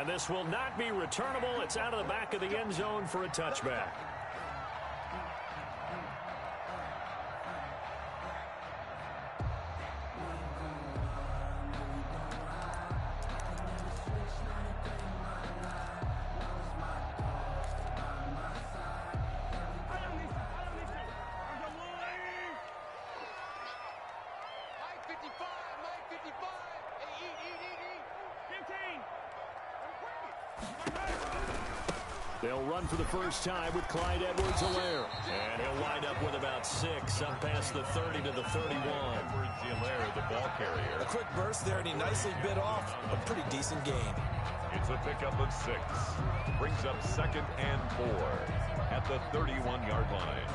And this will not be returnable. It's out of the back of the end zone for a touchback. They'll run for the first time with Clyde Edwards-Helaire. And he'll wind up with about 6 up past the 30 to the 31. Edwards-Helaire, the ball carrier. A quick burst there, and he nicely bit off a pretty decent gain. It's a pickup of 6. Brings up 2nd and 4 at the 31-yard line.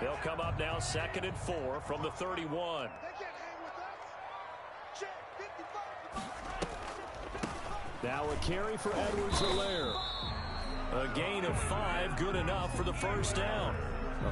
They'll come up now 2nd and 4 from the 31. Now a carry for Edwards-Helaire. A gain of 5, good enough for the first down.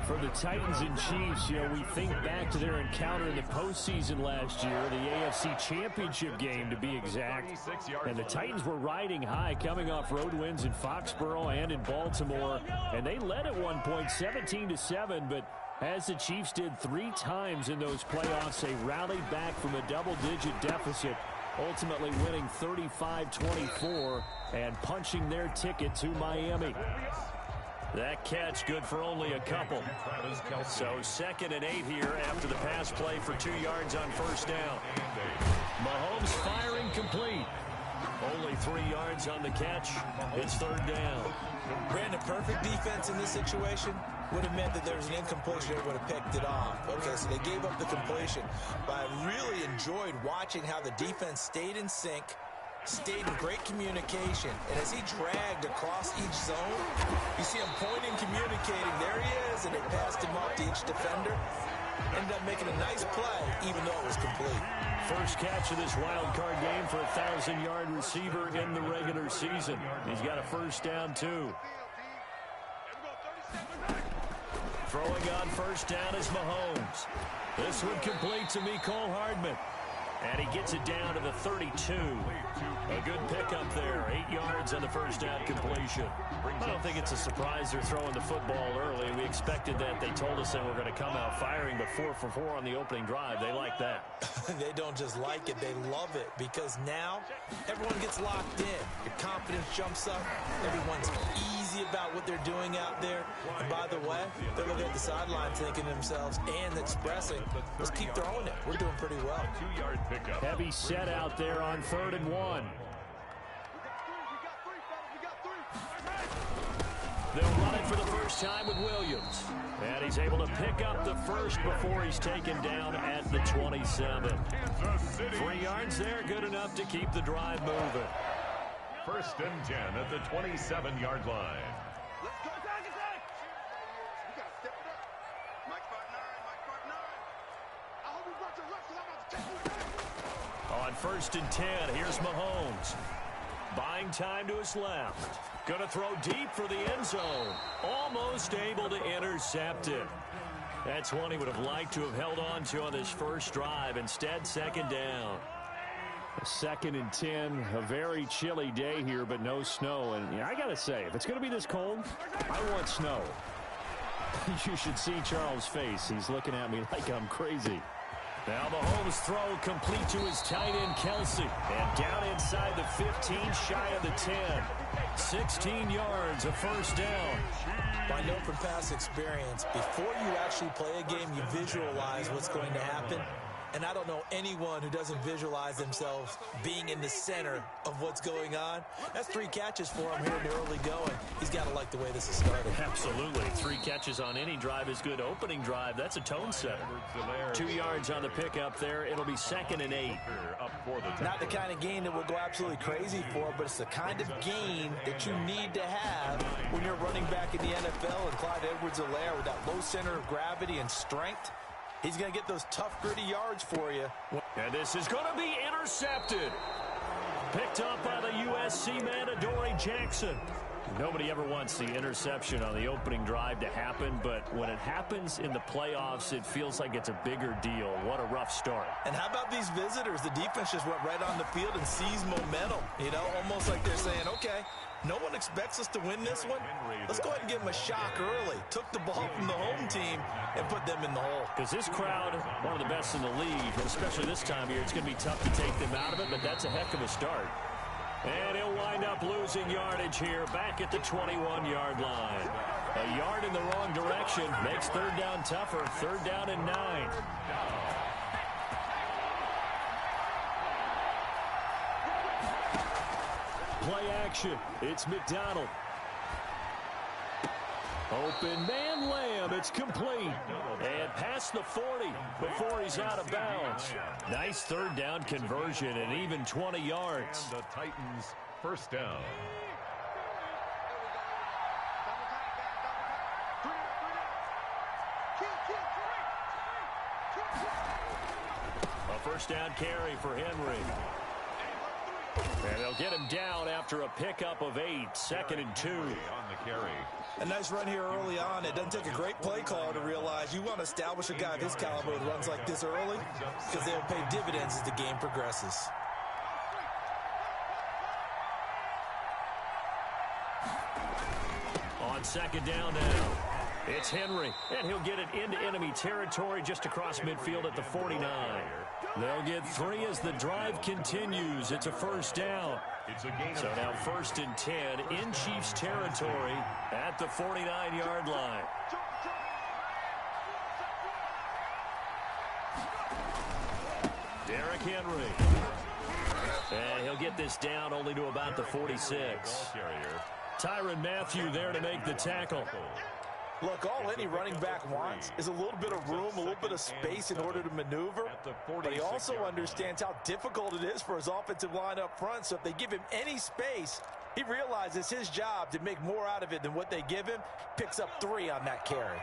For the Titans and Chiefs, we think back to their encounter in the postseason last year, the AFC Championship game to be exact. And the Titans were riding high, coming off road wins in Foxborough and in Baltimore. And they led at one point 17-7, but as the Chiefs did 3 times in those playoffs, they rallied back from a double-digit deficit, ultimately winning 35-24 and punching their ticket to Miami. That catch good for only a couple. So 2nd and 8 here after the pass play for 2 yards on first down. Mahomes firing complete. Only 3 yards on the catch. It's 3rd down. Brandon, perfect defense in this situation would have meant that there was an incompletion. They would have picked it off. Okay, so they gave up the completion. But I really enjoyed watching how the defense stayed in sync, stayed in great communication, and as he dragged across each zone, you see him pointing, communicating. There he is, and it passed him off to each defender. Ended up making a nice play, even though it was complete. First catch of this wild card game for a 1,000-yard receiver in the regular season. He's got a first down, too. Throwing on first down is Mahomes. This one complete to Mecole Hardman. And he gets it down to the 32. A good pickup there. 8 yards on the first down completion. I don't think it's a surprise they're throwing the football early. We expected that. They told us they were going to come out firing, but 4 for 4 on the opening drive. They like that. They don't just like it. They love it, because now everyone gets locked in. Your confidence jumps up. Everyone's easy about what they're doing out there. And by the way, they're looking at the sideline thinking to themselves and expressing, let's keep throwing it. We're doing pretty well. 2-yard pickup. Heavy set out there on 3rd and 1. They'll run it for the first time with Williams. And he's able to pick up the first before he's taken down at the 27. 3 yards there, good enough to keep the drive moving. 1st and 10 at the 27-yard line. Let's go, Dagger! We got to step it up. Mike 5'9", Mike 5'9". I hope we brought your left, because I'm about to take you. On 1st and 10, here's Mahomes. Buying time to his left. Going to throw deep for the end zone. Almost able to intercept it. That's one he would have liked to have held on to on this first drive. Instead, 2nd down. 2nd and 10. A very chilly day here, but no snow. And I got to say, if it's going to be this cold, I want snow. You should see Charles' face. He's looking at me like I'm crazy. Now Mahomes' throw complete to his tight end, Kelsey. And down inside the 15, shy of the 10. 16 yards, a first down. I know from past experience, before you actually play a game, you visualize what's going to happen. And I don't know anyone who doesn't visualize themselves being in the center of what's going on. That's 3 catches for him here in the early going. He's got to like the way this is started. Absolutely. 3 catches on any drive is good. Opening drive, that's a tone setter. 2 yards on the pickup there. It'll be 2nd and 8. Not the kind of gain that we'll go absolutely crazy for, but it's the kind of gain that you need to have when you're running back in the NFL. And Clyde Edwards-Helaire with that low center of gravity and strength, he's going to get those tough, gritty yards for you. And this is going to be intercepted. Picked up by the USC man, Adoree Jackson. Nobody ever wants the interception on the opening drive to happen, but when it happens in the playoffs, it feels like it's a bigger deal. What a rough start. And how about these visitors? The defense just went right on the field and seized momentum. You know, almost like they're saying, okay, no one expects us to win this one. Let's go ahead and give them a shock early. Took the ball from the home team and put them in the hole. Because this crowd, one of the best in the league, especially this time of year, it's going to be tough to take them out of it, but that's a heck of a start. And he'll wind up losing yardage here back at the 21-yard line. A yard in the wrong direction makes third down tougher. Third down and 9. Play action. It's McDonald. Open man, Lamb. It's complete. And past the 40 before he's out of bounds. Nice third down conversion and even 20 yards. And the Titans first down. A first down carry for Henry. And they'll get him down after a pickup of 8. Second and 2. On the carry. A nice run here early on. It doesn't take a great play caller to realize you want to establish a guy of his caliber who runs like this early because they'll pay dividends as the game progresses. On second down now, it's Henry, and he'll get it into enemy territory just across midfield at the 49. They'll get 3 as the drive continues. It's a first down. So now first and 10 in Chiefs territory at the 49-yard line. Derrick Henry. And he'll get this down only to about the 46. Tyrann Mathieu there to make the tackle. Look, all any running back wants is a little bit of room, a little bit of space in order to maneuver. But he also understands how difficult it is for his offensive line up front. So if they give him any space, he realizes his job to make more out of it than what they give him. Picks up 3 on that carry.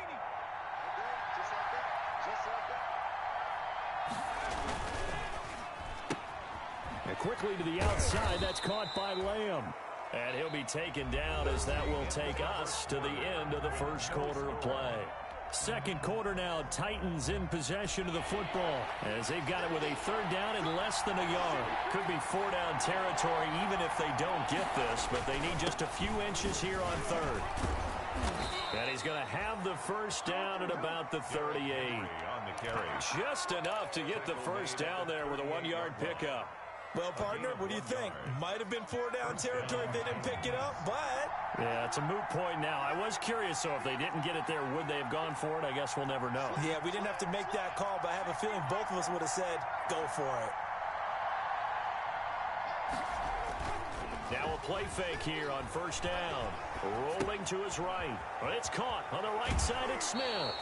And quickly to the outside, that's caught by Lamb. And he'll be taken down as that will take us to the end of the first quarter of play. Second quarter now, Titans in possession of the football as they've got it with a third down and less than a yard. Could be 4-down territory even if they don't get this, but they need just a few inches here on third. And he's going to have the first down at about the 38. On the carry. Just enough to get the first down there with a 1-yard pickup. Well, partner, what do you think? Might have been 4-down territory if they didn't pick it up, but... Yeah, it's a moot point now. I was curious, so if they didn't get it there, would they have gone for it? I guess we'll never know. Yeah, we didn't have to make that call, but I have a feeling both of us would have said, go for it. Now a play fake here on first down. Rolling to his right. But it's caught on the right side. It's Smith.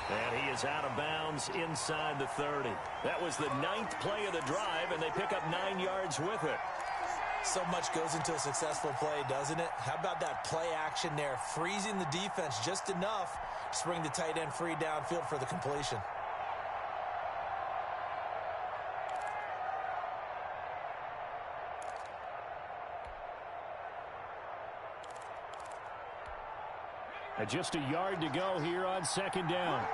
And he is out of bounds inside the 30. That was the 9th play of the drive, and they pick up 9 yards with it. So much goes into a successful play, doesn't it? How about that play action there? Freezing the defense just enough to bring the tight end free downfield for the completion. And just a yard to go here on second down.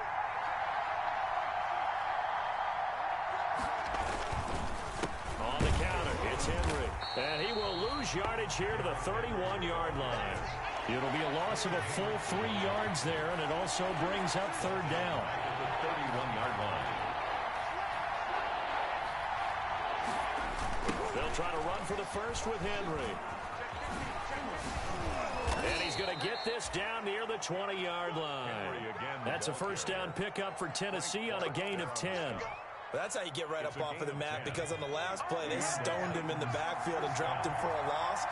On the counter, it's Henry. And he will lose yardage here to the 31-yard line. It'll be a loss of a full 3 yards there, and it also brings up third down. The 31-yard line. They'll try to run for the first with Henry. And he's going to get this down near the 20-yard line. That's a first down pickup for Tennessee on a gain of 10. That's how you get right up off of the mat, because on the last play, they stoned him in the backfield and dropped him for a loss.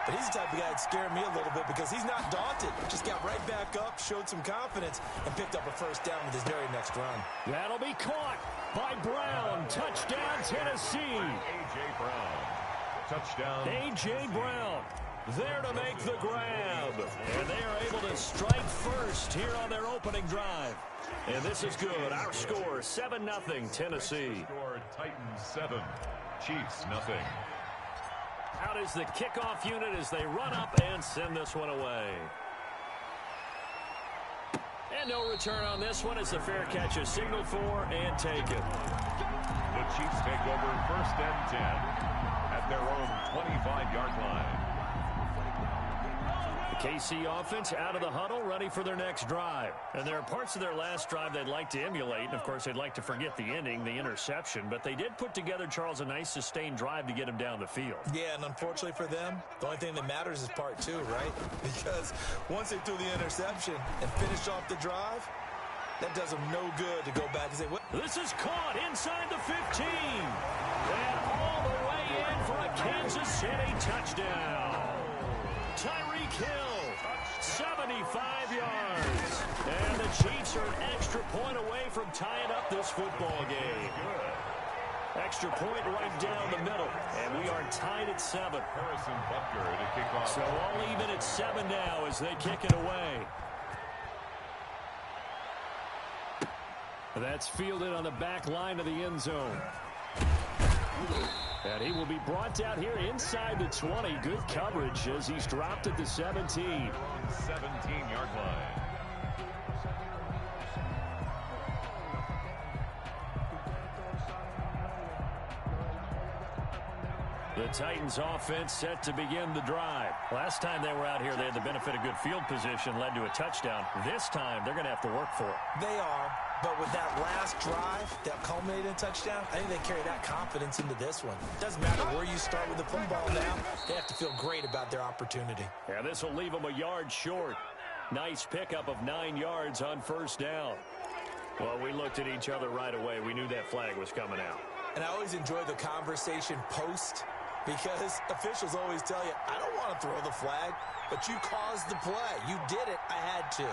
But he's the type of guy that scared me a little bit because he's not daunted. Just got right back up, showed some confidence, and picked up a first down with his very next run. That'll be caught by Brown. Touchdown, Tennessee. A.J. Brown. Touchdown. A.J. Brown there to make the grab. And they are able to strike first here on their opening drive. And this is good. Our score, 7-0, Tennessee. Score, Titans 7, Chiefs 0. Out is the kickoff unit as they run up and send this one away. And no return on this one as the fair catch is signaled for and taken. The Chiefs take over 1st and 10 at their own 25-yard line. The KC offense out of the huddle, ready for their next drive. And there are parts of their last drive they'd like to emulate. And, of course, they'd like to forget the ending, the interception. But they did put together, Charles, a nice sustained drive to get him down the field. Yeah, and unfortunately for them, the only thing that matters is part 2, right? Because once they threw the interception and finished off the drive, that does them no good to go back and say, what? This is caught inside the 15. And all the way in for a Kansas City touchdown. Tyreek Hill, 75 yards. And the Chiefs are an extra point away from tying up this football game. Extra point right down the middle. And we are tied at 7. Harrison Butker to kick off. So all even at 7 now as they kick it away. That's fielded on the back line of the end zone. And he will be brought down here inside the 20. Good coverage as he's dropped at the 17. 17-yard line. The Titans offense set to begin the drive. Last time they were out here, they had the benefit of good field position, led to a touchdown. This time, they're going to have to work for it. They are, but with that last drive that culminated in a touchdown, I think they carry that confidence into this one. Doesn't matter where you start with the football now. They have to feel great about their opportunity. Yeah, this will leave them a yard short. Nice pickup of 9 yards on 1st down. Well, we looked at each other right away. We knew that flag was coming out. And I always enjoy the conversation post, because officials always tell you, I don't want to throw the flag, but you caused the play. You did it. I had to.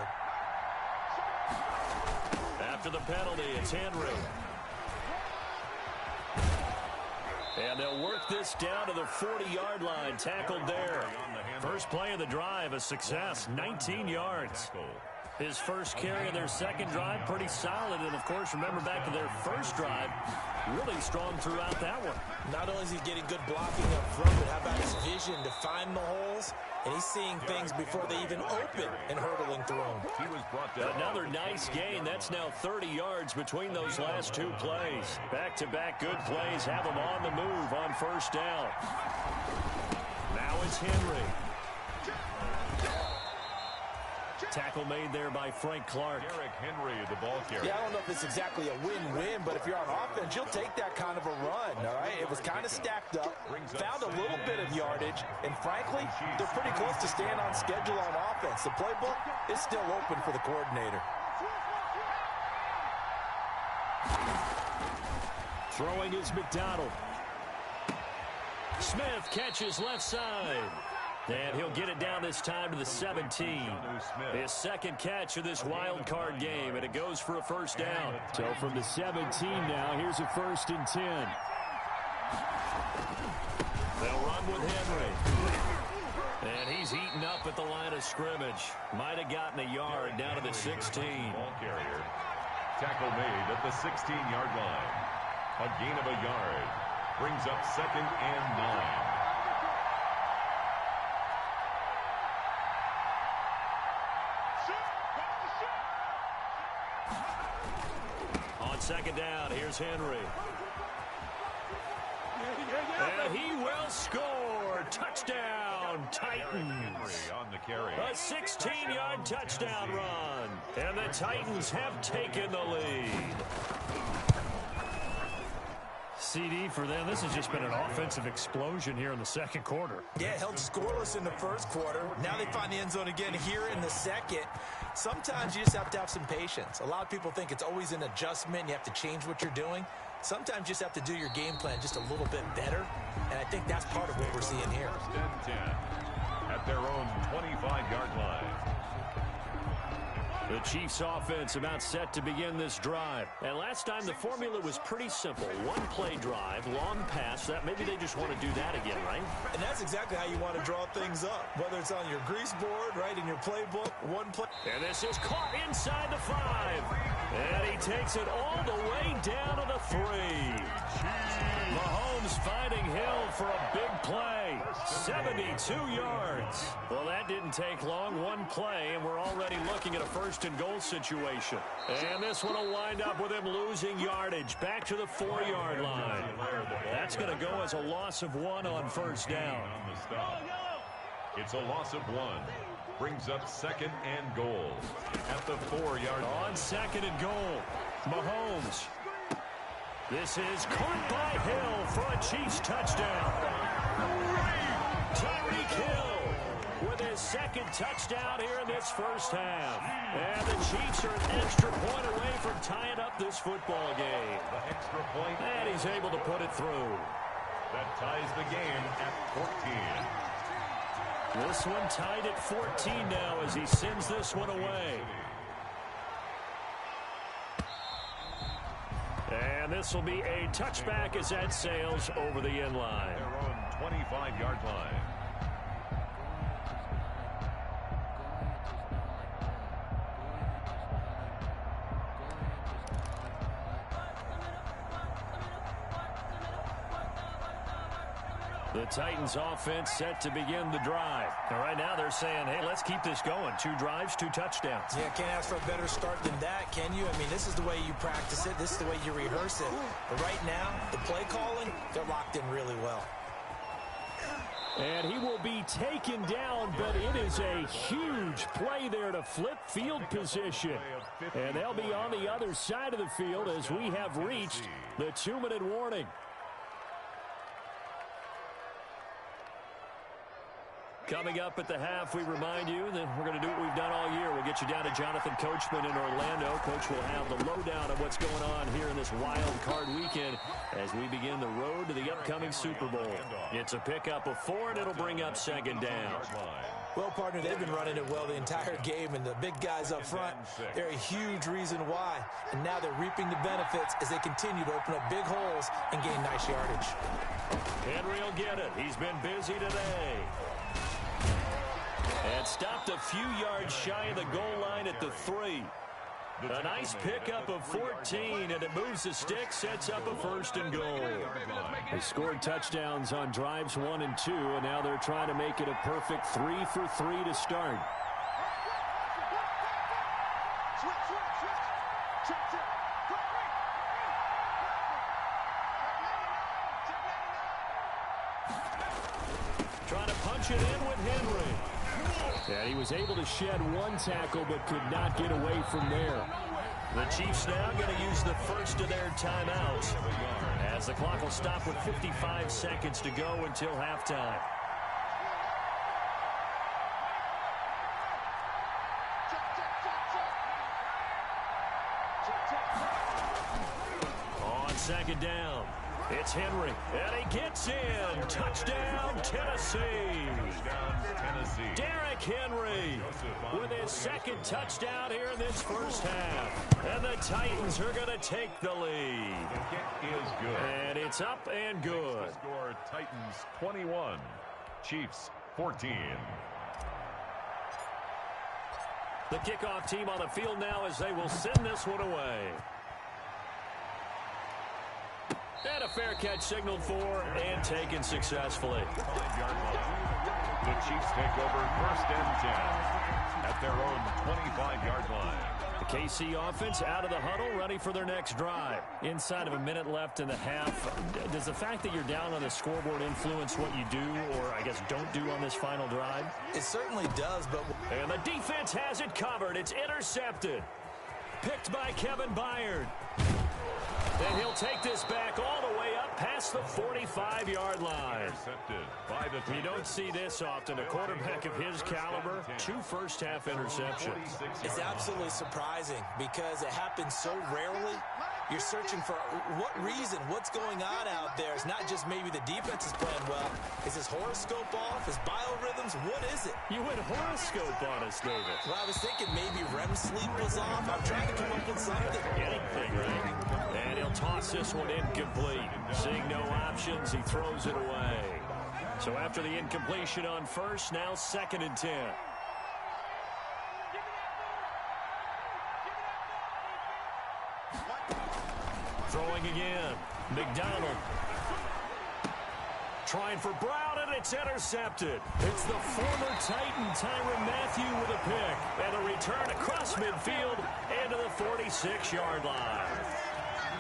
After the penalty, it's Henry. And they'll work this down to the 40-yard line, tackled there. First play of the drive, a success, 19 yards. His first carry of their second drive, pretty solid. And, of course, remember back to their first drive, really strong throughout that one. Not only is he getting good blocking up front, but how about his vision to find the holes? And he's seeing things before they even open and hurdling through them. He was brought down. Another nice gain. That's now 30 yards between those last 2 plays. Back-to-back good plays have them on the move on 1st down. Now it's Henry. Tackle made there by Frank Clark. Derrick Henry, the ball carrier. Yeah, I don't know if it's exactly a win-win, but if you're on offense, you'll take that kind of a run, all right? It was kind of stacked up, found a little bit of yardage, and frankly, they're pretty close to staying on schedule on offense. The playbook is still open for the coordinator. Throwing is McDonald. Smith catches left side. And he'll get it down this time to the 17. His second catch of this wild card game, and it goes for a 1st down. So from the 17 now, here's a 1st and 10. They'll run with Henry. And he's eaten up at the line of scrimmage. Might have gotten a yard down to the 16. Ball carrier. Tackle made at the 16-yard line. A gain of a yard. Brings up 2nd and 9. On 2nd down, here's Henry. And he will score. Touchdown, Titans. On the carry. A 16-yard touchdown run. And the Titans have taken the lead. CD for them. This has just been an offensive explosion here in the second quarter. Yeah, held scoreless in the first quarter. Now they find the end zone again here in the second. Sometimes you just have to have some patience. A lot of people think it's always an adjustment. You have to change what you're doing. Sometimes you just have to do your game plan just a little bit better. And I think that's part of what we're seeing here. 1st and 10 at their own 25-yard line. The Chiefs offense about set to begin this drive. And last time the formula was pretty simple. 1-play drive, long pass. That maybe they just want to do that again, right? And that's exactly how you want to draw things up. Whether it's on your grease board, right, in your playbook, 1 play. And this is caught inside the 5. And he takes it all the way down to the 3. Mahomes finding Hill for a big play. 72 yards. Well, that didn't take long. One play, and we're already looking at a first-and-goal situation. And this one will wind up with him losing yardage. Back to the 4-yard line. That's going to go as a loss of 1 on first down. It's a loss of 1. Brings up 2nd and goal at the 4-yard line. On 2nd and goal, Mahomes. This is caught by Hill for a Chiefs touchdown. Tyreek Hill with his 2nd touchdown here in this first half. And the Chiefs are an extra point away from tying up this football game. The extra point. And he's able to put it through. That ties the game at 14. This one tied at 14 now as he sends this one away. And this will be a touchback as that sails over the end line. Their own 25-yard line. The Titans offense set to begin the drive. And right now they're saying, hey, let's keep this going. 2 drives, 2 touchdowns. Yeah, can't ask for a better start than that, can you? I mean, this is the way you practice it. This is the way you rehearse it. But right now, the play calling, they're locked in really well. And he will be taken down, but it is a huge play there to flip field position. And they'll be on the other side of the field as we have reached the 2-minute warning. Coming up at the half, we remind you that we're going to do what we've done all year. We'll get you down to Jonathan Coachman in Orlando. Coach will have the lowdown of what's going on here in this wild card weekend as we begin the road to the upcoming Super Bowl. It's a pickup of 4, and it'll bring up 2nd down. Well, partner, they've been running it well the entire game, and the big guys up front, they're a huge reason why. And now they're reaping the benefits as they continue to open up big holes and gain nice yardage. Henry will get it. He's been busy today. And stopped a few yards shy of the goal line at the 3. A nice pickup of 14, and it moves the stick, sets up a 1st and goal. They scored touchdowns on drives 1 and 2, and now they're trying to make it a perfect 3 for 3 to start. Trying to punch it in with Henry. And he was able to shed 1 tackle but could not get away from there. The Chiefs now going to use the first of their timeouts as the clock will stop with 55 seconds to go until halftime. On 2nd down, it's Henry, and he gets in. Touchdown, Tennessee. Derrick Henry with his 2nd touchdown here in this first half. And the Titans are going to take the lead. The kick is good. And it's up and good. Score Titans 21, Chiefs 14. The kickoff team on the field now as they will send this one away. And a fair catch signaled for and taken successfully. 5-yard line. The Chiefs take over 1st and 10 at their own 25-yard line. The KC offense out of the huddle, ready for their next drive. Inside of a minute left in the half, does the fact that you're down on the scoreboard influence what you do or, I guess, don't do on this final drive? It certainly does, but... And the defense has it covered. It's intercepted. Picked by Kevin Byard. And he'll take this back all the way up past the 45-yard line. Intercepted by the You don't see this often. A quarterback of his caliber, 2 first-half interceptions. It's absolutely surprising because it happens so rarely. You're searching for what reason, what's going on out there. It's not just maybe the defense is playing well. Is his horoscope off? His biorhythms? What is it? You went horoscope on us, David. Well, I was thinking maybe REM sleep was off. I'm trying to come up with something. Anything, right? And he'll toss this one incomplete. Seeing no options, he throws it away. So after the incompletion on first, now 2nd and 10. Throwing again. McDonald. Trying for Brown, and it's intercepted. It's the former Titan, Tyrann Mathieu, with a pick. And a return across midfield into the 46-yard line.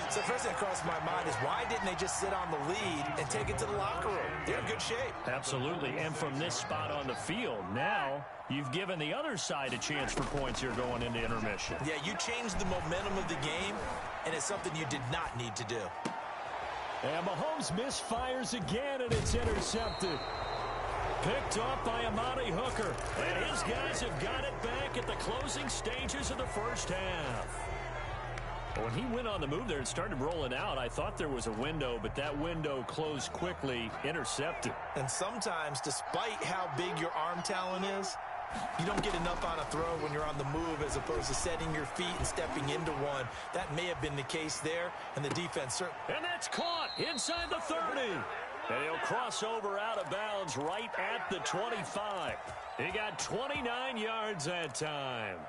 So first thing that crossed my mind is why didn't they just sit on the lead and take it to the locker room? They're in good shape. Absolutely. And from this spot on the field, now you've given the other side a chance for points here going into intermission. Yeah, you changed the momentum of the game, and it's something you did not need to do. And Mahomes misfires again, and it's intercepted. Picked off by Amani Hooker. And his guys have got it back at the closing stages of the first half. When he went on the move there and started rolling out, I thought there was a window, but that window closed quickly, intercepted. And sometimes, despite how big your arm talent is, you don't get enough on a throw when you're on the move as opposed to setting your feet and stepping into one. That may have been the case there, and the defense certainly. And that's caught inside the 30. And he'll cross over out of bounds right at the 25. He got 29 yards that time.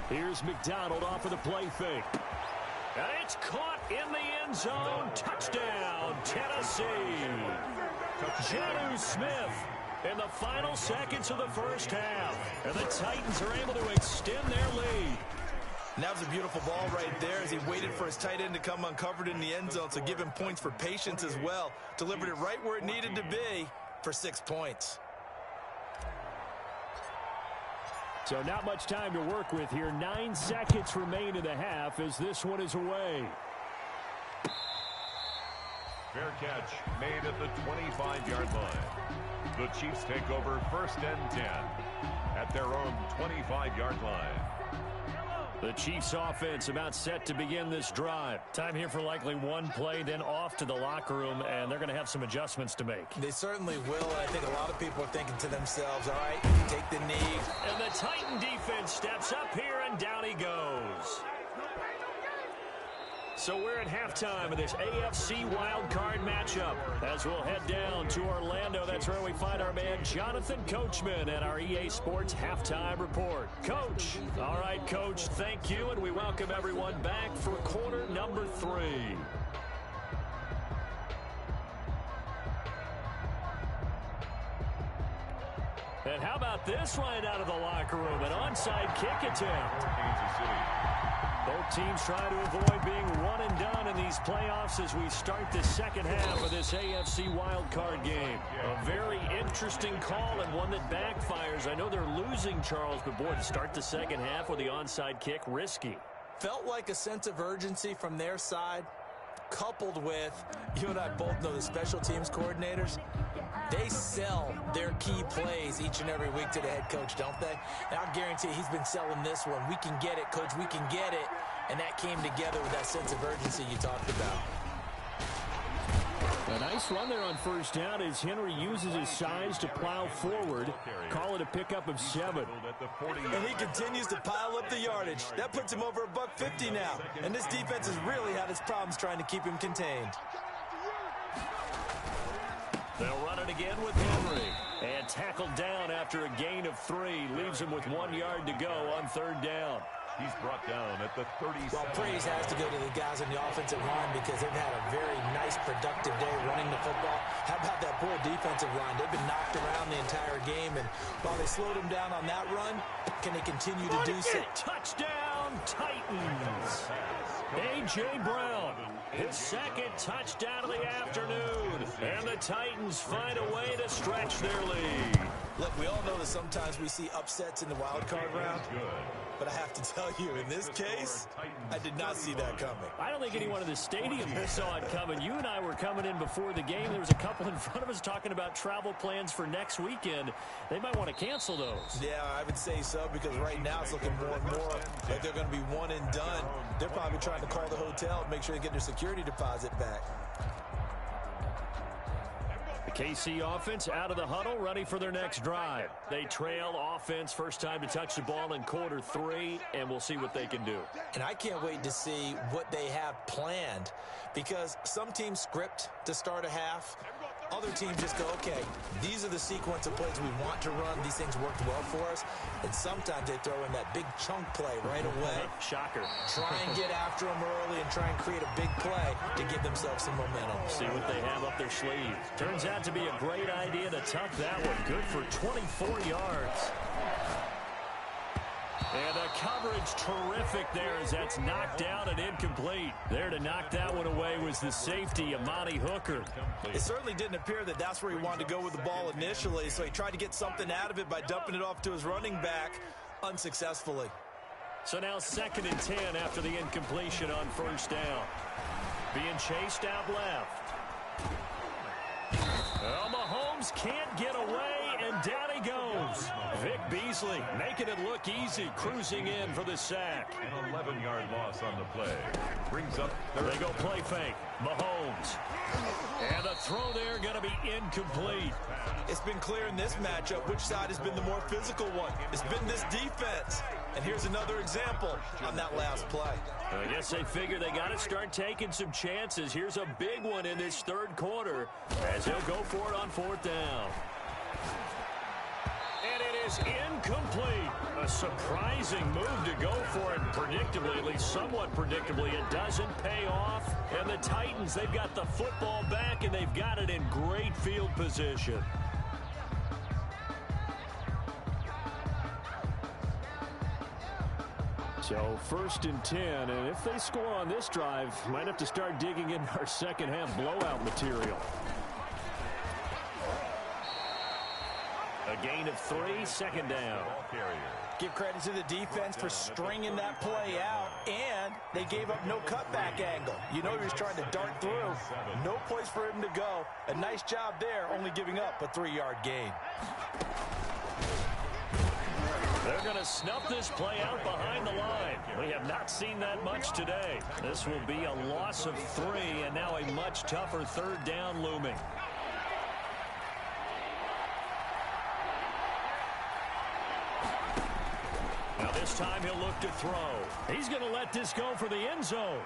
Here's McDonald off of the play fake. And it's caught in the end zone. Touchdown, Tennessee. Jonnu Smith in the final seconds of the first half. And the Titans are able to extend their lead. And that was a beautiful ball right there as he waited for his tight end to come uncovered in the end zone. So give him points for patience as well. Delivered it right where it needed to be for 6 points. So not much time to work with here. 9 seconds remain in the half as this one is away. Fair catch made at the 25-yard line. The Chiefs take over 1st and 10 at their own 25-yard line. The Chiefs offense about set to begin this drive. Time here for likely one play, then off to the locker room, and they're going to have some adjustments to make. They certainly will, and I think a lot of people are thinking to themselves, all right, take the knee. And the Titan defense steps up here, and down he goes. So we're at halftime of this AFC wildcard matchup. As we'll head down to Orlando, that's where we find our man Jonathan Coachman at our EA Sports Halftime Report. Coach. All right, Coach, thank you, and we welcome everyone back for quarter number 3. And how about this right out of the locker room? An onside kick attempt. Kansas City. Both teams try to avoid being one and done in these playoffs as we start the second half of this AFC wildcard game. A very interesting call and one that backfires. I know they're losing, Charles, but boy, to start the second half with the onside kick, risky. Felt like a sense of urgency from their side, coupled with, you and I both know the special teams coordinators, they sell their key plays each and every week to the head coach, don't they? And I'll guarantee he's been selling this one. We can get it, coach, we can get it. And that came together with that sense of urgency you talked about. A nice run there on first down as Henry uses his size to plow forward. Call it a pickup of 7. And he continues to pile up the yardage. That puts him over $150 now. And this defense has really had its problems trying to keep him contained. They'll run it again with Henry. And tackled down after a gain of 3. Leaves him with 1 yard to go on third down. He's brought down at the 37. Well, praise has to go to the guys on the offensive line because they've had a very nice, productive day running the football. How about that poor defensive line? They've been knocked around the entire game, and while they slowed them down on that run, can they continue to do so? Touchdown, Titans. A.J. Brown, his second touchdown of the afternoon. And the Titans find a way to stretch their lead. Look, we all know that sometimes we see upsets in the wild card round. But I have to tell you, in this case, I did not see that coming. I don't think anyone in the stadium saw it coming. You and I were coming in before the game. There was a couple in front of us talking about travel plans for next weekend. They might want to cancel those. Yeah, I would say so, because right now it's looking more and more like they're going to be one and done. They're probably trying to call the hotel and make sure they get their security deposit back. KC offense out of the huddle, ready for their next drive. They trail offense, first time to touch the ball in quarter 3, and we'll see what they can do. And I can't wait to see what they have planned, because some teams script to start a half. Other teams just go, okay, these are the sequence of plays we want to run. These things worked well for us. And sometimes they throw in that big chunk play right away. Shocker. Try and get after them early and try and create a big play to give themselves some momentum. See what they have up their sleeve. Turns out to be a great idea to tuck that one. Good for 24 yards. And the coverage terrific there as that's knocked down and incomplete. There to knock that one away was the safety, Amani Hooker. It certainly didn't appear that that's where he wanted to go with the ball initially, so he tried to get something out of it by dumping it off to his running back unsuccessfully. So now 2nd and 10 after the incompletion on first down. Being chased out left. Well, Mahomes can't get away, and down he goes. Vic Beasley making it look easy, cruising in for the sack. An 11-yard loss on the play. Brings up third. They go play fake. Mahomes. And the throw there going to be incomplete. It's been clear in this matchup which side has been the more physical one. It's been this defense. And here's another example on that last play. I guess they figure they got to start taking some chances. Here's a big one in this third quarter as he'll go for it on 4th down. And it is incomplete. A surprising move to go for it. Predictably, at least somewhat predictably, it doesn't pay off. And the Titans, they've got the football back, and they've got it in great field position. So 1st and 10, and if they score on this drive, might have to start digging in our second half blowout material. A gain of 3, 2nd down. Give credit to the defense for stringing that play out, and they gave up no cutback angle. You know he was trying to dart through. No place for him to go. A nice job there, only giving up a 3-yard gain. They're going to snuff this play out behind the line. We have not seen that much today. This will be a loss of 3, and now a much tougher 3rd down looming. Now this time he'll look to throw. He's going to let this go for the end zone.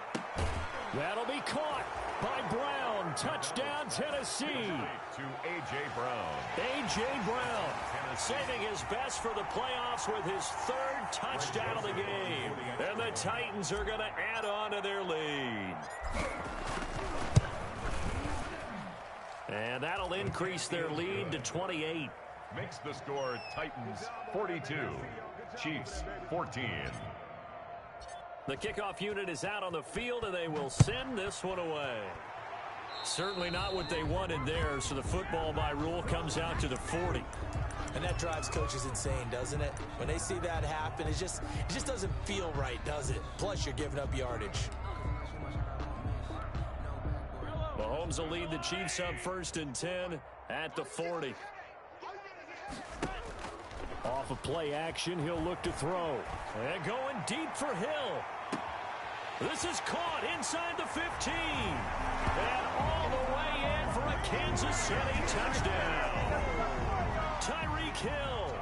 That'll be caught by Brown. Touchdown, Tennessee. To A.J. Brown. A.J. Brown saving his best for the playoffs with his 3rd touchdown of the game. And the Titans are going to add on to their lead. And that'll increase their lead to 28. Makes the score Titans 42. Chiefs 14. The kickoff unit is out on the field, and they will send this one away. Certainly not what they wanted there, so the football by rule comes out to the 40. And that drives coaches insane, doesn't it? When they see that happen, it just doesn't feel right, does it? Plus, you're giving up yardage. Mahomes will lead the Chiefs up 1st and 10 at the 40. Off of play action, he'll look to throw. And going deep for Hill. This is caught inside the 15. And all the way in for a Kansas City touchdown. Tyreek Hill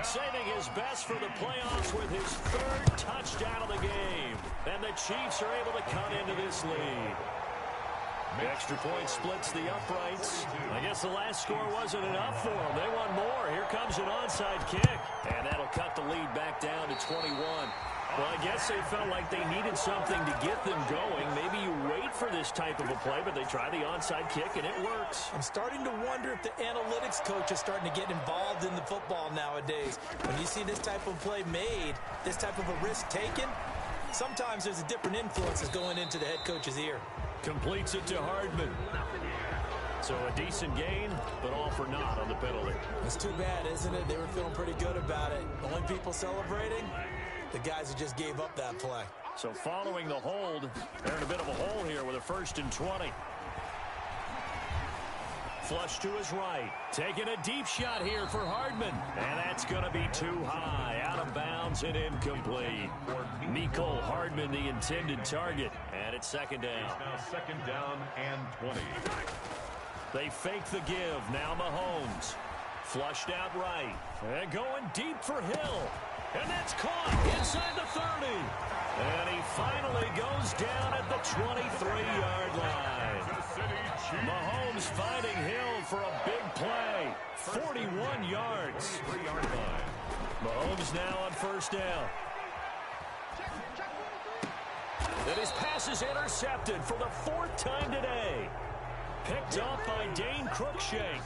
saving his best for the playoffs with his 3rd touchdown of the game. And the Chiefs are able to cut into this lead. The extra point splits the uprights. I guess the last score wasn't enough for them. They want more. Here comes an onside kick. And that'll cut the lead back down to 21. Well, I guess they felt like they needed something to get them going. Maybe you wait for this type of a play, but they try the onside kick, and it works. I'm starting to wonder if the analytics coach is starting to get involved in the football nowadays. When you see this type of play made, this type of a risk taken, sometimes there's a different influence that's going into the head coach's ear. Completes it to Hardman. So a decent gain, but all for naught on the penalty. It's too bad, isn't it? They were feeling pretty good about it. Only people celebrating, the guys who just gave up that play. So following the hold, they're in a bit of a hole here with a 1st and 20. Flush to his right. Taking a deep shot here for Hardman. And that's going to be too high. Out of bounds and incomplete. Mecole Hardman, the intended target. And it's 2nd down. It's now 2nd down and 20. They fake the give. Now Mahomes. Flushed out right. And going deep for Hill. And that's caught inside the 30. And he finally goes down at the 23-yard line. Mahomes finding Hill for a big play. 41 yards. Mahomes now on first down. And his pass is intercepted for the 4th time today. Picked up by Dane Cruikshank.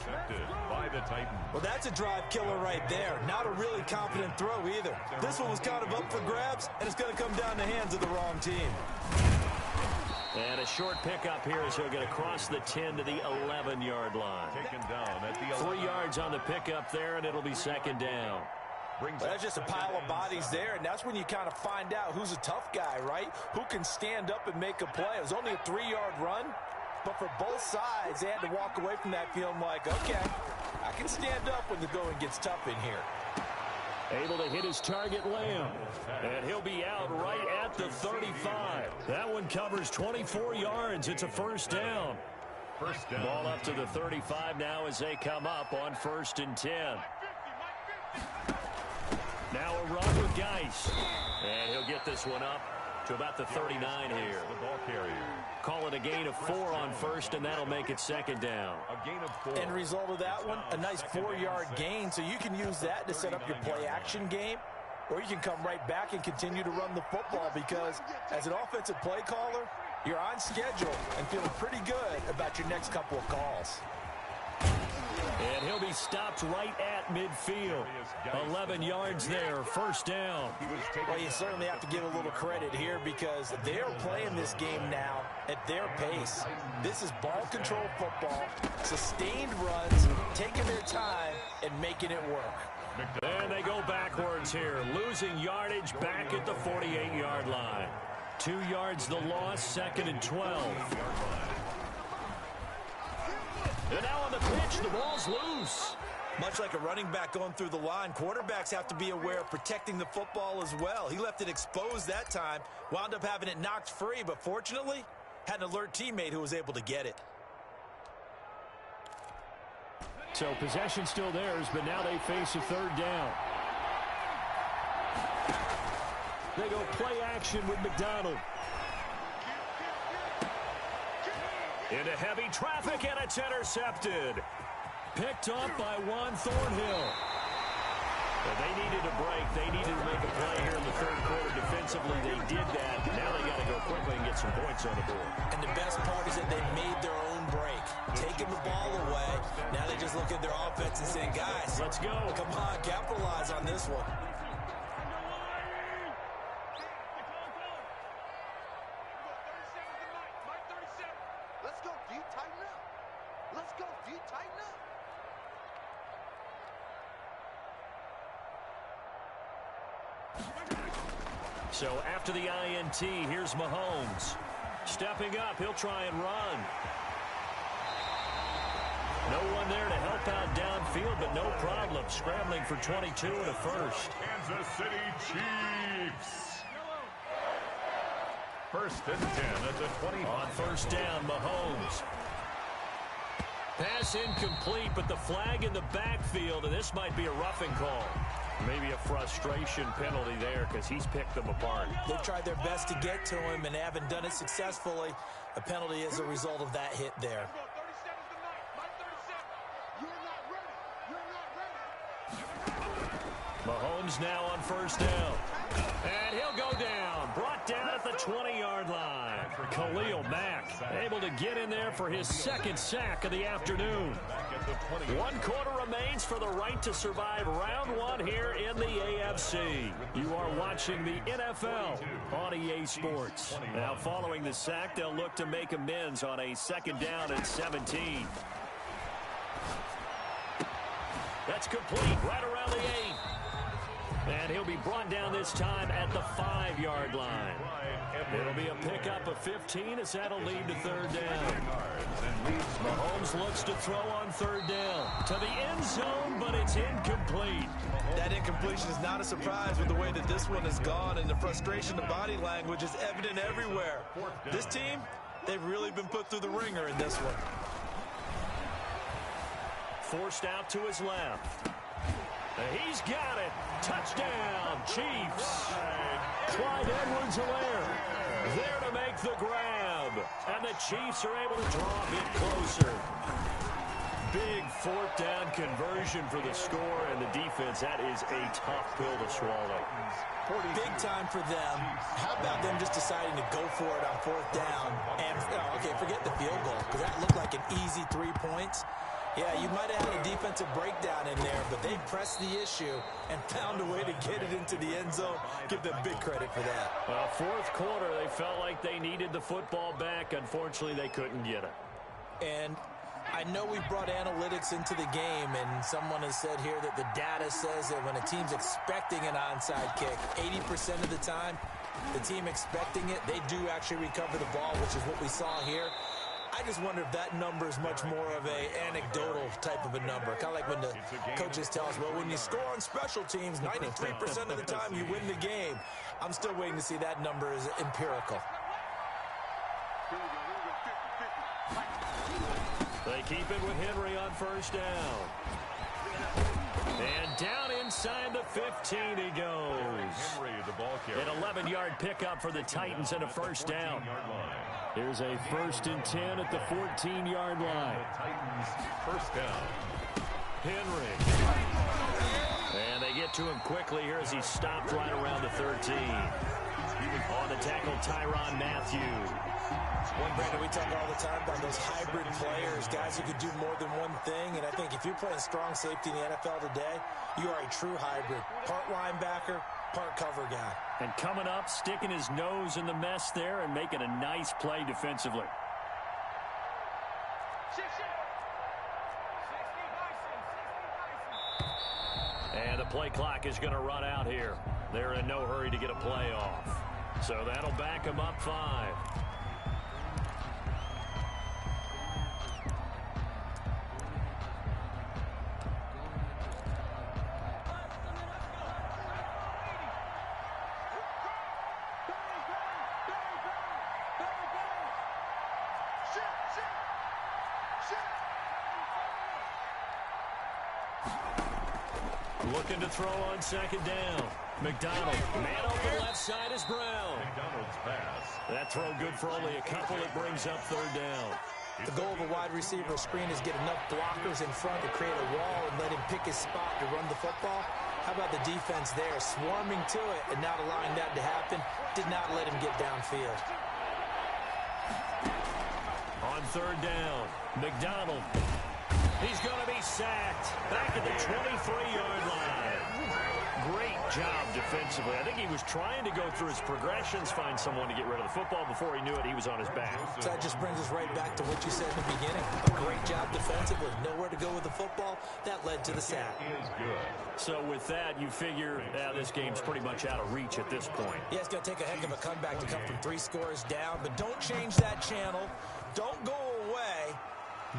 By the Titans. Well, that's a drive killer right there. Not a really confident throw either. This one was kind of up for grabs, and it's going to come down the hands of the wrong team. And a short pickup here as he'll get across the 10 to the 11-yard line. Taken down at the 3 yards on the pickup there, and it'll be second down. Well, that's just a pile of bodies there, and that's when you kind of find out who's a tough guy, right? Who can stand up and make a play. It was only a 3-yard run, but for both sides, they had to walk away from that feeling like, okay, I can stand up when the going gets tough in here. Able to hit his target, Lamb. And he'll be out right at the 35. That one covers 24 yards. It's a first down. Ball up to the 35 now as they come up on 1st and 10. Now a run with Geis. And he'll get this one up to about the 39 here. The ball carrier. Call it a gain of 4 on 1st, and that'll make it second down. A gain of 4. End result of that one, a nice 4-yard gain, so you can use that to set up your play-action game, or you can come right back and continue to run the football because as an offensive play caller, you're on schedule and feeling pretty good about your next couple of calls. And he'll be stopped right at midfield. 11 yards there, first down. Well, you certainly have to give a little credit here because they're playing this game now at their pace. This is ball control football, sustained runs, taking their time and making it work. And they go backwards here, losing yardage back at the 48-yard line. 2 yards the loss, 2nd and 12. And now on the pitch, the ball's loose. Much like a running back going through the line, quarterbacks have to be aware of protecting the football as well. He left it exposed that time, wound up having it knocked free, but fortunately, had an alert teammate who was able to get it. So possession still theirs, but now they face a 3rd down. They go play action with McDonald. Into heavy traffic, and it's intercepted. Picked off by Juan Thornhill. Well, they needed a break. They needed to make a play here in the 3rd quarter. Defensively, they did that. Now they got to go quickly and get some points on the board. And the best part is that they made their own break. Taking the ball away. Now they just look at their offense and saying, guys, let's go. Come on, capitalize on this one. So after the INT, here's Mahomes. Stepping up, he'll try and run. No one there to help out downfield, but no problem. Scrambling for 22 and a first. Kansas City Chiefs. 1st and 10 at the 20. On first down, Mahomes. Pass incomplete, but the flag in the backfield, and this might be a roughing call. Maybe a frustration penalty there because he's picked them apart. They've tried their best to get to him and haven't done it successfully. A penalty as a result of that hit there. Mahomes now on first down. And he'll go down. Brought down at the 20-yard line. Khalil Mack able to get in there for his 2nd sack of the afternoon. 1 quarter remains for the right to survive round 1 here in the AFC. You are watching the NFL on EA Sports. Now following the sack, they'll look to make amends on a 2nd down and 17. That's complete right around the 8. And he'll be brought down this time at the 5-yard line. It'll be a pickup of 15 as that'll lead to 3rd down. Mahomes looks to throw on 3rd down to the end zone, but it's incomplete. That incompletion is not a surprise with the way that this one has gone, and the frustration of body language is evident everywhere. This team, they've really been put through the ringer in this one. Forced out to his left. He's got it. Touchdown, Chiefs. Clyde Edwards-Helaire there to make the grab. And the Chiefs are able to draw a bit closer. Big fourth down conversion for the score, and the defense, that is a tough pill to swallow. Big time for them. How about them just deciding to go for it on fourth down? And, okay, forget the field goal, because that looked like an easy 3 points. Yeah, you might have had a defensive breakdown in there, but they pressed the issue and found a way to get it into the end zone. Give them big credit for that. Well, fourth quarter, they felt like they needed the football back. Unfortunately, they couldn't get it. And I know we brought analytics into the game, and someone has said here that the data says that when a team's expecting an onside kick, 80% of the time, the team expecting it, they do actually recover the ball, which is what we saw here. I just wonder if that number is much more of a anecdotal type of a number. Kind of like when the coaches tell us, well, when you score on special teams, 93% of the time you win the game. I'm still waiting to see that number is empirical. They keep it with Henry on first down. And down inside the 15 he goes. Henry, the ball carrier. An 11-yard pickup for the Titans and a first down. Here's a 1st and 10 at the 14-yard line. The Titans first down. Henry. And they get to him quickly here as he stopped right around the 13. On the tackle, Tyrann Mathieu. Brandon, we talk all the time about those hybrid players, guys who could do more than one thing. And I think if you're playing strong safety in the NFL today, you are a true hybrid. Part linebacker, part cover guy. And coming up, sticking his nose in the mess there and making a nice play defensively. And the play clock is going to run out here. They're in no hurry to get a play off. So that'll back them up 5. Looking to throw on second down. McDonald, man open left side is Brown. McDonald's pass. That throw good for only a couple. It brings up third down. The goal of a wide receiver screen is get enough blockers in front to create a wall and let him pick his spot to run the football. How about the defense there, swarming to it and not allowing that to happen? Did not let him get downfield. On third down, McDonald. He's going to be sacked back at the 23-yard line. Great job defensively. I think he was trying to go through his progressions, find someone to get rid of the football. Before he knew it, he was on his back. So that just brings us right back to what you said in the beginning. A great job defensively. Nowhere to go with the football. That led to the sack. Is good. So with that, you figure this game's pretty much out of reach at this point. Yeah, it's going to take a heck of a comeback to come from 3 scores down. But don't change that channel. Don't go away.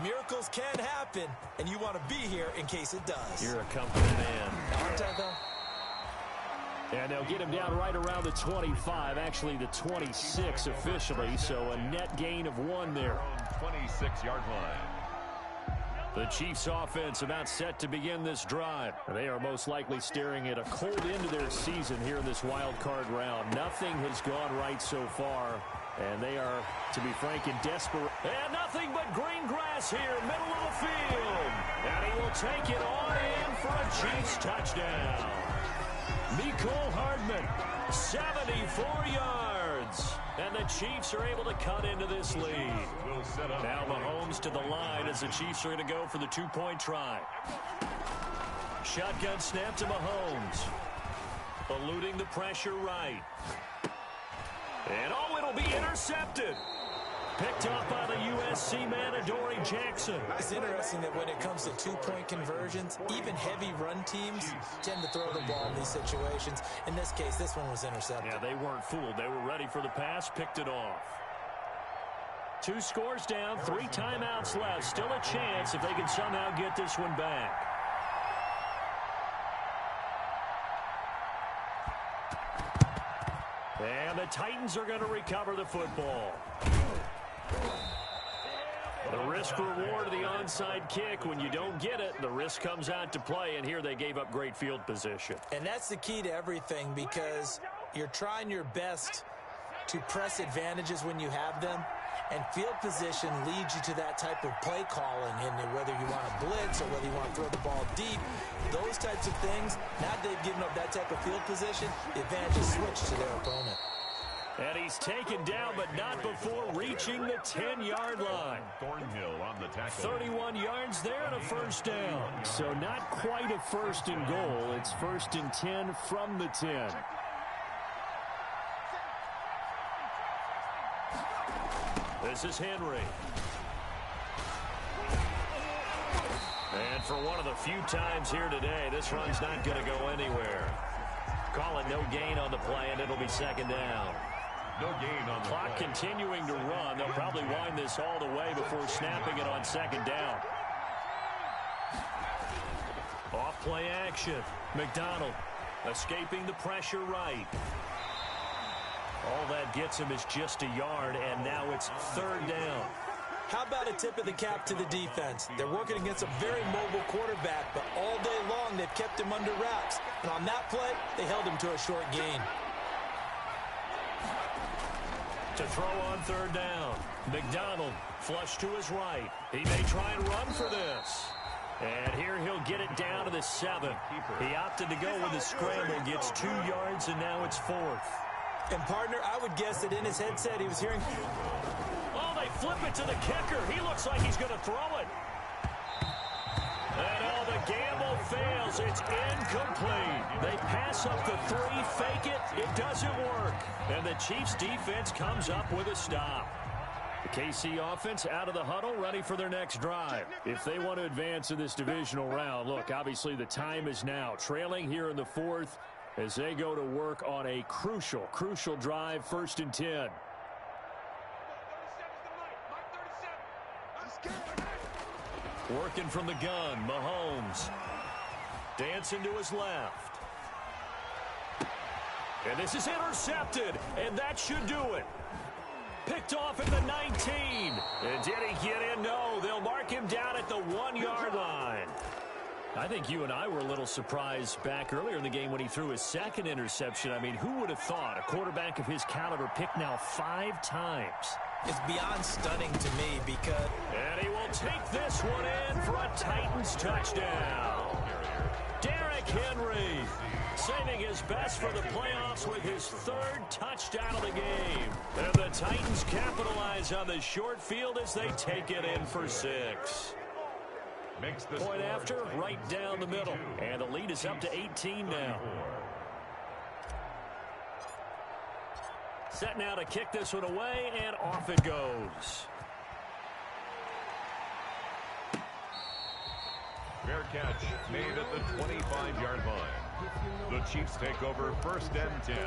Miracles can happen, and you want to be here in case it does. You're a company man. Aren't I, though? And they'll get him down right around the 25, actually the 26 officially, so a net gain of 1 there. 26-yard line. The Chiefs offense about set to begin this drive. They are most likely staring at a cold end to their season here in this wild card round. Nothing has gone right so far, and they are, to be frank, in desperate. And nothing but green grass here, middle of the field. And he will take it on in for a Chiefs touchdown. Mecole Hardman, 74 yards. And the Chiefs are able to cut into this lead. Now Mahomes to the line as the Chiefs are going to go for the 2-point try. Shotgun snap to Mahomes. Eluding the pressure right. And it'll be intercepted. Picked off by the USC man, Adoree Jackson. It's interesting that when it comes to 2-point conversions, even heavy run teams tend to throw the ball in these situations. In this case, this one was intercepted. Yeah, they weren't fooled. They were ready for the pass, picked it off. 2 scores down, 3 timeouts left. Still a chance if they can somehow get this one back. And the Titans are going to recover the football. The risk reward of the onside kick. When you don't get it, the risk comes out to play, and here they gave up great field position. And that's the key to everything, because you're trying your best to press advantages when you have them, and field position leads you to that type of play calling, and whether you want to blitz or whether you want to throw the ball deep, those types of things. Now that they've given up that type of field position, the advantage is switched to their opponent. And he's taken down, but not before reaching the 10-yard line. Thornhill on the tackle. 31 yards there and a first down. So not quite a first and goal. It's first and 10 from the 10. This is Henry. And for one of the few times here today, this run's not going to go anywhere. Call it no gain on the play, and it'll be second down. No gain on the Clock play. continuing to run. They'll probably wind this all the way before snapping it on second down. Off play action. McDonald escaping the pressure right. All that gets him is just a yard, and now it's third down. How about a tip of the cap to the defense? They're working against a very mobile quarterback, but all day long they've kept him under wraps. And on that play, they held him to a short gain. To throw on third down. McDonald flush to his right. He may try and run for this. And here he'll get it down to the 7. He opted to go with the scramble, gets 2 yards, and now it's fourth. And, partner, I would guess that in his headset he was hearing... Oh, they flip it to the kicker. He looks like he's going to throw it. And oh, the gamble fails. It's incomplete. They pass up the 3, fake it. It doesn't work. And the Chiefs defense comes up with a stop. The KC offense out of the huddle, ready for their next drive. If they want to advance in this divisional round, look, obviously the time is now. Trailing here in the fourth as they go to work on a crucial drive, first and 10. Working from the gun, Mahomes. Dancing to his left. And this is intercepted, and that should do it. Picked off at the 19. And did he get in? No, they'll mark him down at the 1-yard line. I think you and I were a little surprised back earlier in the game when he threw his second interception. I mean, who would have thought a quarterback of his caliber picked now 5 times? It's beyond stunning to me because... And he will take this one in for a Titans touchdown. Derrick Henry saving his best for the playoffs with his 3rd touchdown of the game. And the Titans capitalize on the short field as they take it in for 6. Makes the Point after, right down the middle. And the lead is up to 18 now. Set now to kick this one away, and off it goes. Fair catch made at the 25-yard line. The Chiefs take over first and 10.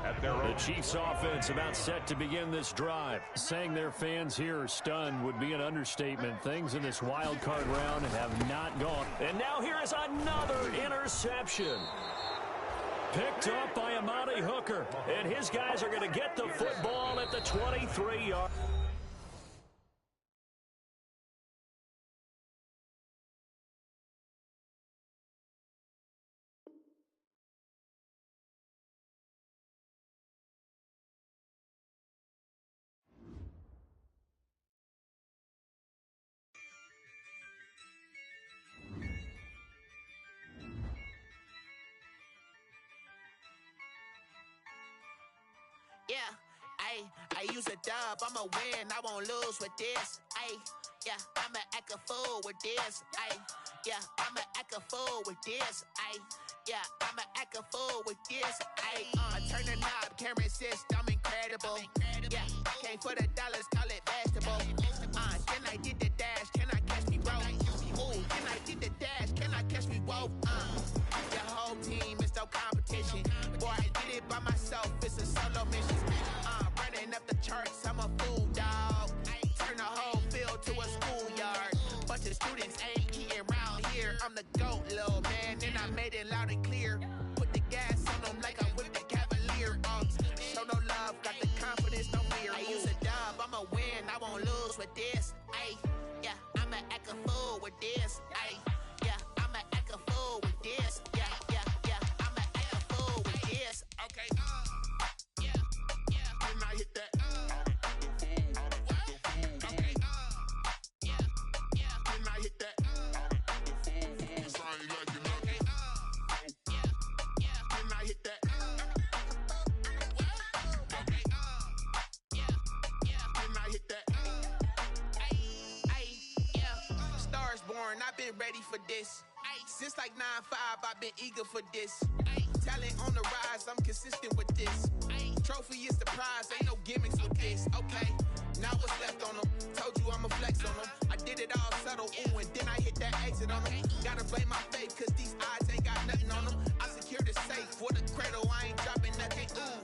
At their own. The Chiefs offense about set to begin this drive. Saying their fans here are stunned would be an understatement. Things in this wild card round have not gone. And now here is another interception. Picked up by Amani Hooker. And his guys are going to get the football at the 23-yard. Yeah, I use a dub, I'ma win, I won't lose with this. Yeah, I'ma act a fool with this. Yeah, I'ma act a fool with this. Yeah, I'ma act a fool with this. Turn the knob, camera assist, I'm incredible. Yeah, came for the dollars, call it vegetable. Can I get the dash? Can I catch me, bro? Ooh, can I get the dash? Can I catch me, whoa? The whole team is no competition. Boy, I did it by myself, it's a solo mission. Running up the charts, I'm a fool, dog. Turn the whole field to a schoolyard. Bunch of students ain't eating round here. I'm the GOAT, little man, and I made it loud and clear. Put the gas on them like I'm with the Cavalier. Show no love, got the confidence, no fear. I use a dub, I'ma win, I won't lose with this. been ready for this. Since like 9-5, I've been eager for this. Talent on the rise, I'm consistent with this. Trophy is the prize, ain't no gimmicks with this. Okay, now what's left on them? Told you I'ma flex on them. I did it all subtle, ooh, and then I hit that exit on them. Gotta blame my faith, cause these odds ain't got nothing on them. I secured the safe for the cradle, I ain't dropping nothing, ooh.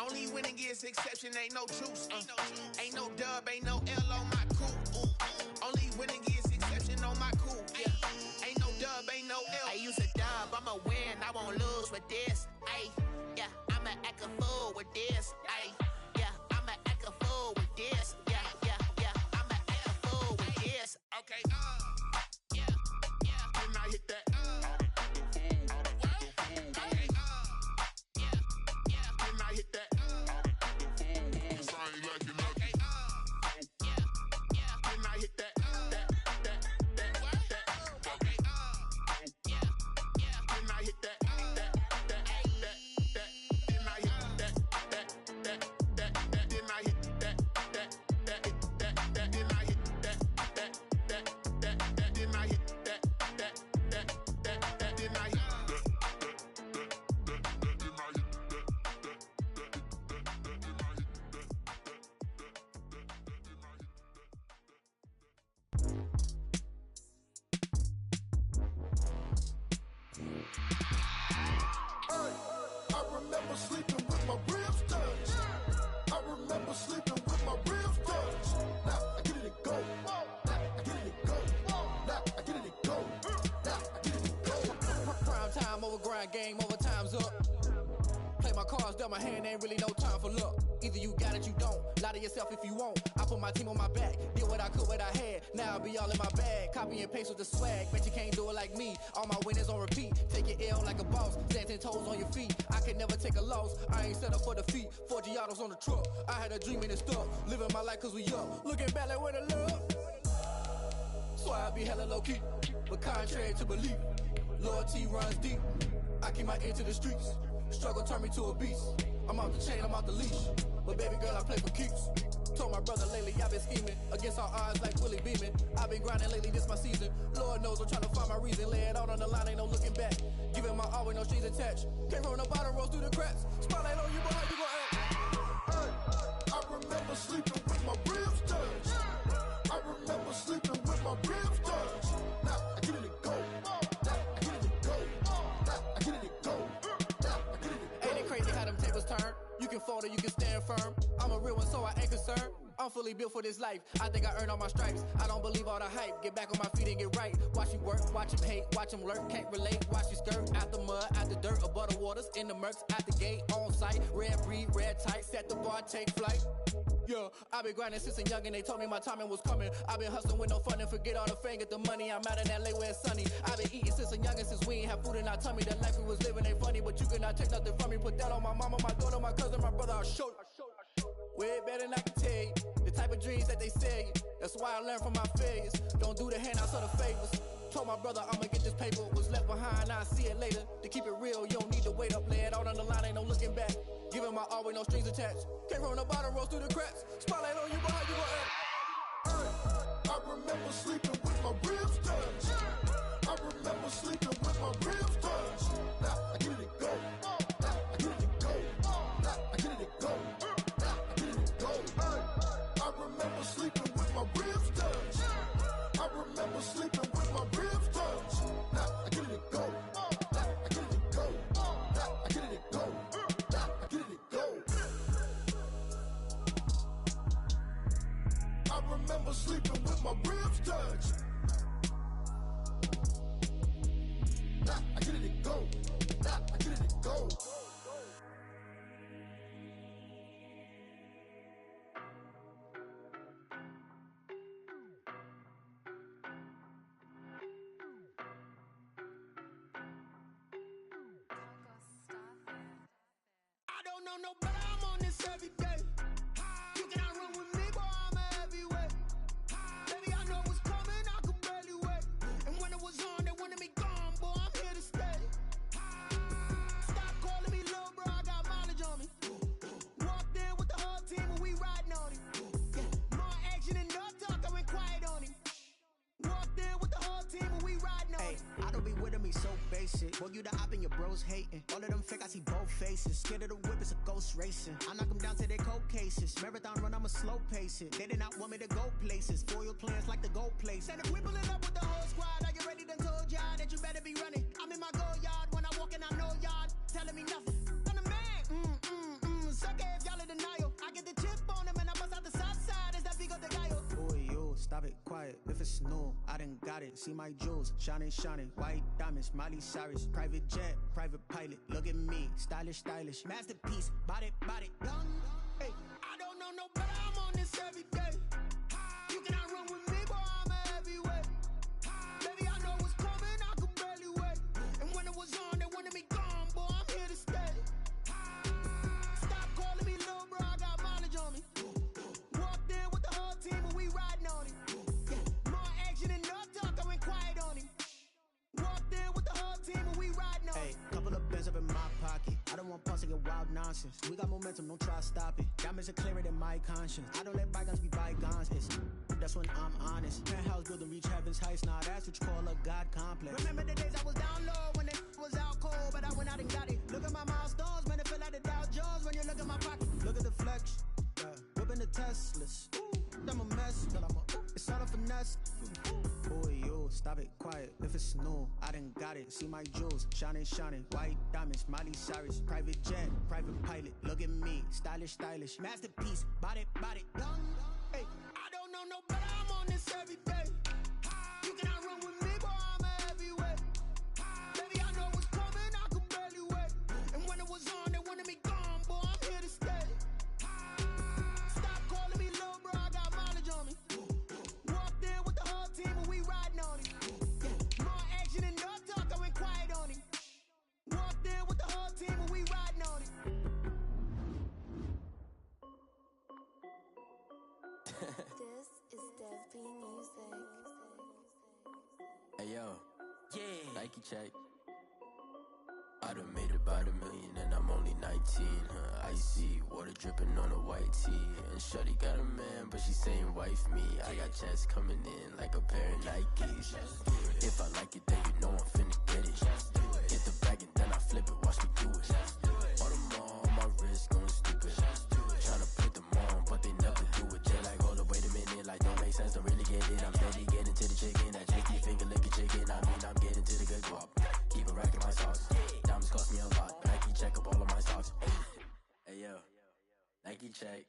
Only winning is exception, ain't no truce. Ain't no dub, ain't no L on my coup. Only winning is exception on my coup. Yeah. Ain't no dub, ain't no L. I use a dub, I'ma win, I won't lose with this. Ay, yeah, I'ma act a fool with this. Ay, yeah, I'ma act a fool with this. Yeah, yeah, yeah, I'ma act a fool with this. Okay, yeah, yeah. When I hit that, okay, yeah, yeah. When I hit that, cause I ain't liking nothing. Okay, yeah, yeah. When I hit that. Game over, time's up. Play my cards dealt, my hand ain't really no time for luck. Either you got it, you don't. Lie to yourself if you won't. I put my team on my back, did what I could, what I had. Now I'll be all in my bag. Copy and paste with the swag. Bet you can't do it like me. All my winners on repeat. Take your L like a boss. Stand 10 toes on your feet. I can never take a loss. I ain't set up for defeat. 4 Giottos on the truck. I had a dream and it stuck. Living my life cause we up. Looking back like where the love. So I be hella low key. But contrary to belief, loyalty runs deep. I keep my ear to the streets. Struggle turned me to a beast. I'm out the chain, I'm out the leash. But baby girl, I play for keeps. Told my brother lately, I've been scheming. Against all odds like Willie Beeman. I've been grinding lately, this my season. Lord knows I'm trying to find my reason. Lay it out on the line, ain't no looking back. Giving my all with no strings attached. Came from the bottom, rose through the cracks. Spotlight on you, but how you gon' act? Hey, I remember sleeping with my ribs touched. I remember sleeping with my ribs touched. Now I get it and go. Turn. You can fold or you can stand firm. I'm a real one, so I ain't concerned. I'm fully built for this life. I think I earned all my stripes. I don't believe all the hype. Get back on my feet and get right. Watch you work, watch him hate, watch him lurk. Can't relate, watch you skirt. Out the mud, out the dirt, above the waters, in the murks, out the gate, on site. Red breed, red tight, set the bar, take flight. Yeah, I been grinding since a young and they told me my timing was coming. I been hustling with no fun and forget all the fame, get the money. I'm out in LA where it's sunny. I been eating since a young and since we ain't have food in our tummy. The life we was living ain't funny, but you cannot take nothing from me. Put that on my mama, my daughter, my cousin, my brother, I'll show you. Way better than I can tell you. The type of dreams that they sell you. That's why I learned from my failures. Don't do the handouts or the favors. Told my brother I'ma get this paper. Was left behind, I'll see it later. To keep it real, you don't need to wait up. Lay it out on the line, ain't no looking back. Giving my all with no strings attached. Came from the bottom, rose through the cracks. Spotlight on you, but how you gon' act? I remember sleeping with my ribs touched. I remember sleeping with my ribs touched. Now I get it and go. Now I get it and go. Now I get it and go. Now I get it and go. I remember sleeping with my ribs touched. I remember sleeping with my ribs touched. Now I get it and go. Now I get it and go. Now I get it and go. Now I get it and go. I remember sleeping with my ribs touched. basic. Boy, you the op and your bros hating. All of them fake, I see both faces. Scared of the whip, it's a ghost racing. I knock them down to their cold cases. Marathon run, I'ma slow pace it. They did not want me to go places. Foil plans like the gold place. And if we pulling up with the whole squad, I get ready to told y'all that you better be running. I'm in my go yard. When I walk in, I know y'all telling me nothing. I'm the man. Suck it if y'all in denial. I get the chip on them and I bust out the south side. Is that big of the guy? Boy, yo, stop it, quiet. If it's new, I done got it. See my jewels, shining, white diamonds, Miley Cyrus, private jet, private pilot. Look at me, stylish, masterpiece, body, young. Hey, I don't know no better. I'm on this every day. You cannot run with me, boy. I'm a heavyweight. Baby, I know what's coming. I could barely wait. And when it was on, they wanted me gone, boy. I'm here to stay. Stop calling me little bro. I got mileage on me. Walked in with the whole team, and we riding on it. More action and no talk. I went quiet on him. Walked in with the whole team and we riding on. Hey, couple of bands up in my pocket. I don't want pulse to get wild nonsense. We got momentum, don't try to stop it. Diamonds are clearer than my conscience. I don't let bygones be bygones. That's when I'm honest. Penthouse building reach heaven's heights. Now that's what you call a God complex. Remember the days I was down low when it was out cold, but I went out and got it. Look at my milestones, man, it feel like the Dow Jones when you look at my pocket. Look at the flex, whipping the Teslas. I'm a mess, but it's all a finesse. Boy, yo, stop it, quiet. If it's new, I done got it. See my jewels, shining, white diamonds, Miley Cyrus, private jet, private pilot. Look at me, stylish, masterpiece, body, young. Hey, I don't know no better. I'm on this every day. You cannot run with me, boy. I'm a heavyweight. Baby, I know what's coming. I could barely wait. And when it was on, they wanted me gone, boy. I'm here to stay. Stop calling me little bro. I got mileage on me. Walked in with the whole team and we riding on it. More action and no talk. I went quiet on him. Walked in with the whole team and we riding on it. This is Dev B Music. Hey yo, yeah, Nike check. I done made about $1 million and I'm only 19. Icy water dripping on a white tee. And shorty got a man, but she saying wife me. I got checks coming in like a pair of Nikes. If I like it, then you know I'm finna get it. Get the bag and then I flip it, watch me do it. All them on my wrist going stupid. Tryna put them on, but they never do it. They like, hold up, wait a minute, like don't make sense, don't really get it. I'm steady getting to the chicken, that JT finger licking chicken. I mean, I'm getting to the good guap. Keep it racking my sauce. Diamonds cost me a lot. Nike check up all of my stocks. Hey yo, Nike check.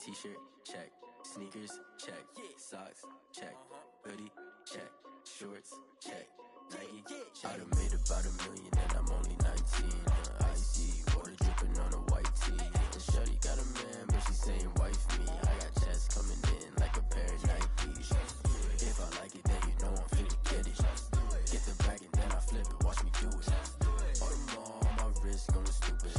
T-shirt check. Sneakers check. Socks check. Hoodie check. Shorts check. Nike check. I done made about $1 million and I'm only 19. Icy water dripping on a white tee. And shorty got a man, but she saying wife me. I got checks coming in like a pair of Nikes. If I like it, then you know I'm finna get it. Get the bag and then I flip it, watch me do it. All them on my wrist going stupid.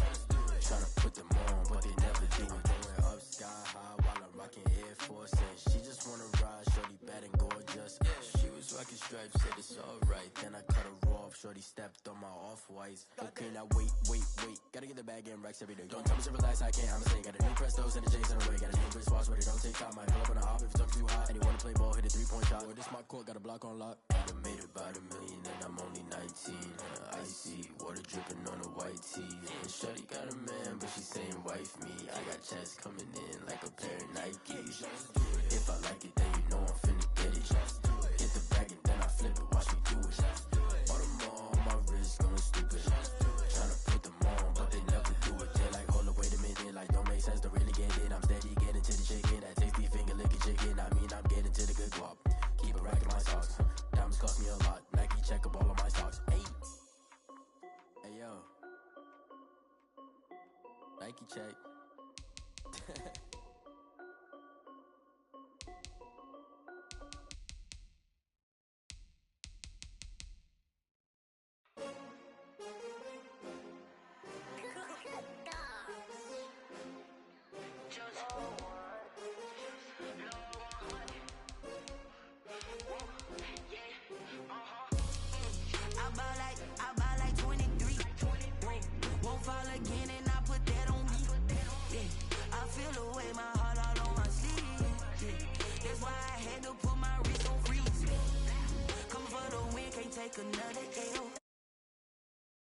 Tryna put them on, but they never do it. Going up sky high while I'm rocking Air Force. And she just wanna ride, shorty bad and gorgeous. She was rocking stripes, said it's alright. Then I cut her off, shorty stepped on my off-whites. Okay, now wait. Gotta get the bag and racks every day. Don't tell me to relax, I can't, I'm saying. Got a new Prestos and a Jason away. Got a new wristwatch, but it don't take time. Might pull up on a hop if it's talking too hot. And you wanna play ball, hit a 3-point shot. Well, this my court, got a block on lock. I done made about $1 million and I'm only 19. Icy water dripping on a white tee. And shorty got a man, but she saying wife me. I got checks coming in like a pair of Nikes. If I like it, then you know I'm finna get it. Get the bag and then I flip it, watch me do it. All them on my wrist going stupid. Tryna put them on, but they never do it. They like, hold up, wait a minute, like don't make sense, don't really get it. I'm steady getting to the chicken, that tasty finger licking chicken. I mean, I'm getting to the good guap. Keep it racking my socks. Diamonds cost me a lot. Nike check up all of my stocks. Hey yo, Nike check. I buy like 23. Won't fall again and I put that on me. Yeah, I feel the way, my heart all on my sleeve. Yeah, that's why I had to put my wrist on freeze. Coming for the win, can't take another L.